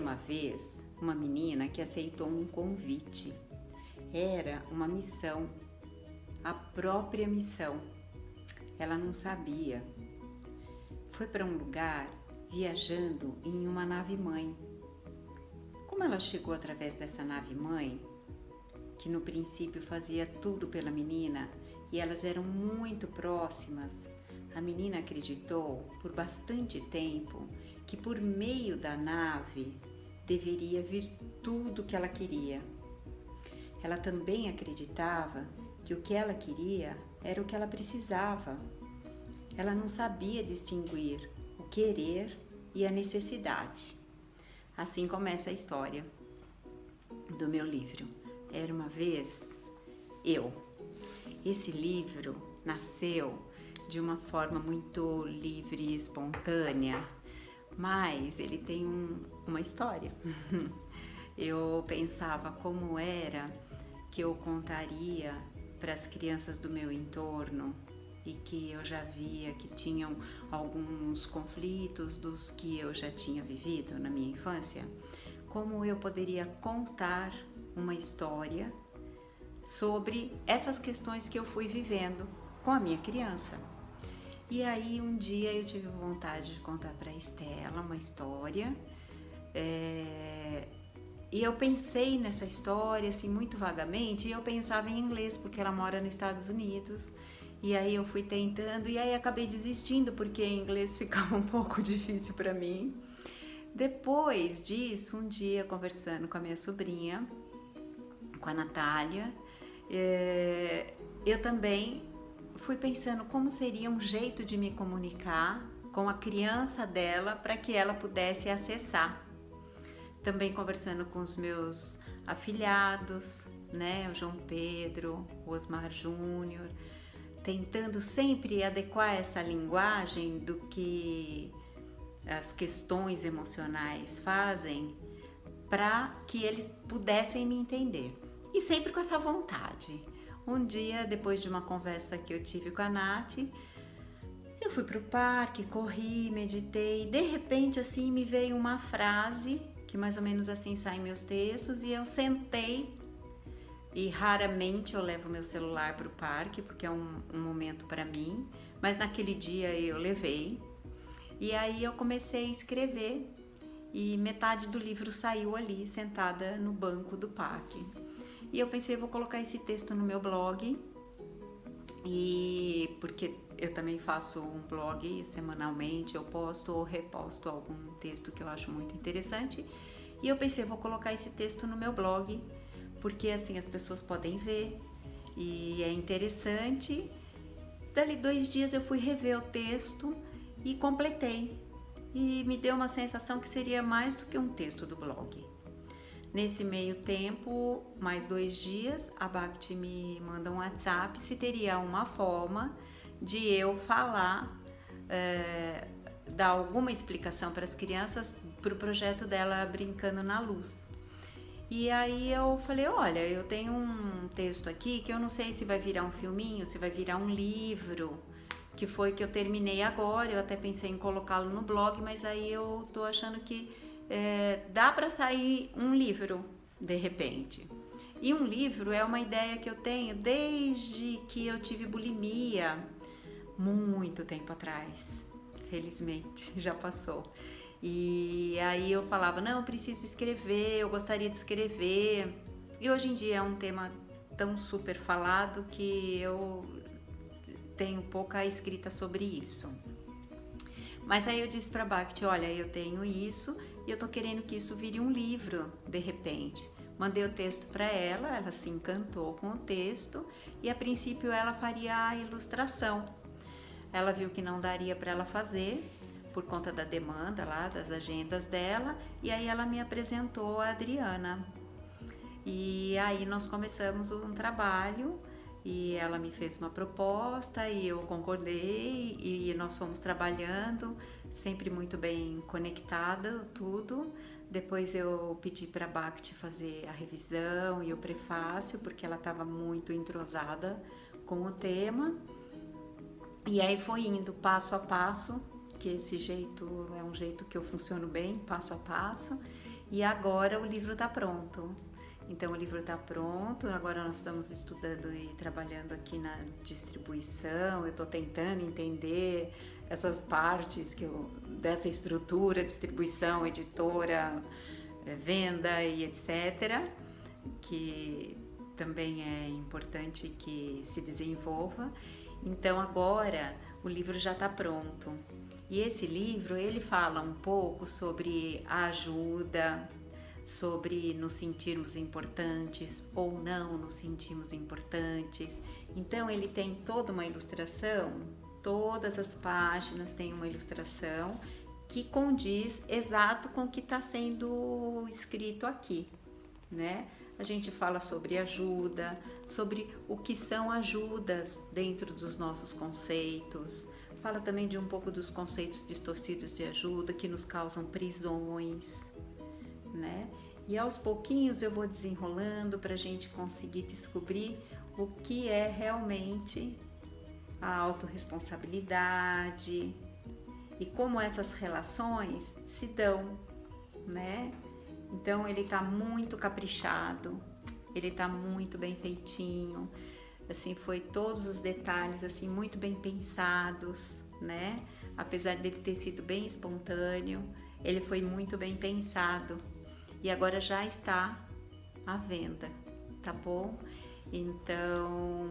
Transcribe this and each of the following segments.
uma vez uma menina que aceitou um convite. Era uma missão, a própria missão. Ela não sabia. Foi para um lugar viajando em uma nave-mãe. Como ela chegou através dessa nave-mãe, que no princípio fazia tudo pela menina e elas eram muito próximas, a menina acreditou por bastante tempo que por meio da nave deveria vir tudo o que ela queria. Ela também acreditava que o que ela queria era o que ela precisava. Ela não sabia distinguir o querer e a necessidade. Assim começa a história do meu livro. Era uma vez eu. Esse livro nasceu de uma forma muito livre e espontânea, mas ele tem uma história. Eu pensava como era que eu contaria para as crianças do meu entorno e que eu já via que tinham alguns conflitos dos que eu já tinha vivido na minha infância, como eu poderia contar uma história sobre essas questões que eu fui vivendo com a minha criança. E aí um dia eu tive vontade de contar para a Estela uma história e eu pensei nessa história assim muito vagamente e eu pensava em inglês porque ela mora nos Estados Unidos. E aí eu fui tentando e aí acabei desistindo porque em inglês ficava um pouco difícil para mim. Depois disso, um dia conversando com a minha sobrinha, com a Natália, eu também fui pensando como seria um jeito de me comunicar com a criança dela para que ela pudesse acessar. Também conversando com os meus afilhados, né, o João Pedro, o Osmar Júnior, tentando sempre adequar essa linguagem do que as questões emocionais fazem para que eles pudessem me entender. E sempre com essa vontade. Um dia, depois de uma conversa que eu tive com a Nath, eu fui pro parque, corri, meditei, de repente assim me veio uma frase, que mais ou menos assim sai em meus textos, e eu sentei, e raramente eu levo meu celular pro parque, porque é um momento para mim, mas naquele dia eu levei, e aí eu comecei a escrever, e metade do livro saiu ali, sentada no banco do parque. E eu pensei, vou colocar esse texto no meu blog, e porque eu também faço um blog semanalmente, eu posto ou reposto algum texto que eu acho muito interessante, e eu pensei, vou colocar esse texto no meu blog, porque assim as pessoas podem ver, e é interessante. Dali 2 dias eu fui rever o texto e completei, e me deu uma sensação que seria mais do que um texto do blog. Nesse meio tempo, mais 2 dias, a Bhakti me manda um WhatsApp se teria uma forma de eu falar, dar alguma explicação para as crianças para o projeto dela Brincando na Luz. E aí eu falei, olha, eu tenho um texto aqui que eu não sei se vai virar um filminho, se vai virar um livro, que foi que eu terminei agora, eu até pensei em colocá-lo no blog, mas aí eu tô achando que dá para sair um livro de repente. E um livro é uma ideia que eu tenho desde que eu tive bulimia, muito tempo atrás, felizmente já passou. E aí eu falava, não, eu preciso escrever, eu gostaria de escrever. E hoje em dia é um tema tão super falado que eu tenho pouca escrita sobre isso. Mas aí eu disse pra Bhakti, olha, eu tenho isso e eu tô querendo que isso vire um livro, de repente. Mandei o texto para ela se encantou com o texto e a princípio ela faria a ilustração. Ela viu que não daria para ela fazer por conta da demanda lá, das agendas dela, e aí ela me apresentou a Adriana. E aí nós começamos um trabalho e ela me fez uma proposta e eu concordei e nós fomos trabalhando, sempre muito bem conectada, tudo. Depois eu pedi para a Bhakti fazer a revisão e o prefácio, porque ela estava muito entrosada com o tema. E aí foi indo passo a passo, que esse jeito é um jeito que eu funciono bem, passo a passo. E agora o livro está pronto. Então o livro está pronto, agora nós estamos estudando e trabalhando aqui na distribuição. Eu estou tentando entender essas partes dessa estrutura, distribuição, editora, venda e etc., que também é importante que se desenvolva. Então agora o livro já está pronto. E esse livro, ele fala um pouco sobre a ajuda, sobre nos sentirmos importantes ou não nos sentimos importantes. Então ele tem toda uma ilustração, todas as páginas têm uma ilustração que condiz exato com o que está sendo escrito aqui, né? A gente fala sobre ajuda, sobre o que são ajudas dentro dos nossos conceitos. Fala também de um pouco dos conceitos distorcidos de ajuda que nos causam prisões, né? E aos pouquinhos eu vou desenrolando para a gente conseguir descobrir o que é realmente a autorresponsabilidade e como essas relações se dão, né? Então ele tá muito caprichado, ele tá muito bem feitinho, assim, foi todos os detalhes assim muito bem pensados, né? Apesar dele ter sido bem espontâneo, ele foi muito bem pensado. E agora já está à venda, tá bom? Então,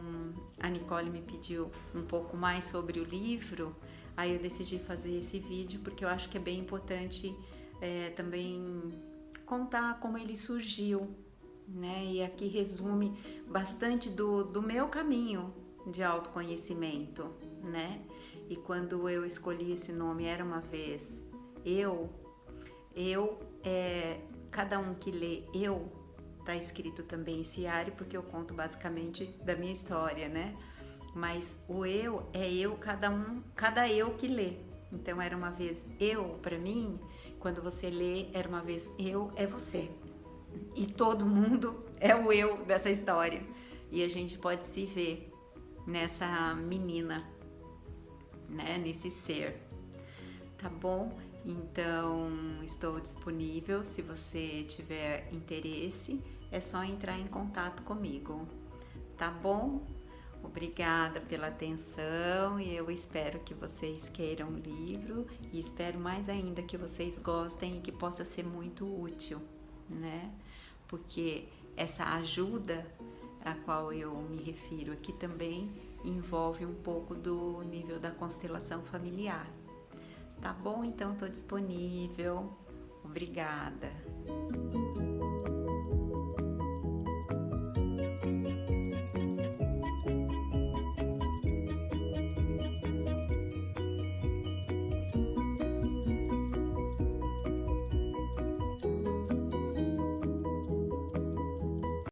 a Nicole me pediu um pouco mais sobre o livro, aí eu decidi fazer esse vídeo porque eu acho que é bem importante também contar como ele surgiu, né? E aqui resume bastante do meu caminho de autoconhecimento, né? E quando eu escolhi esse nome, Era Uma Vez Eu, cada um que lê eu, tá escrito também Ciari, porque eu conto basicamente da minha história, né? Mas o eu é eu, cada eu que lê. Então, Era Uma Vez Eu, para mim, quando você lê Era Uma Vez Eu, é você. E todo mundo é o eu dessa história. E a gente pode se ver nessa menina, né? Nesse ser. Tá bom? Então, estou disponível. Se você tiver interesse, é só entrar em contato comigo. Tá bom? Obrigada pela atenção e eu espero que vocês queiram o livro e espero mais ainda que vocês gostem e que possa ser muito útil, né? Porque essa ajuda a qual eu me refiro aqui também envolve um pouco do nível da constelação familiar. Tá bom? Então, estou disponível. Obrigada.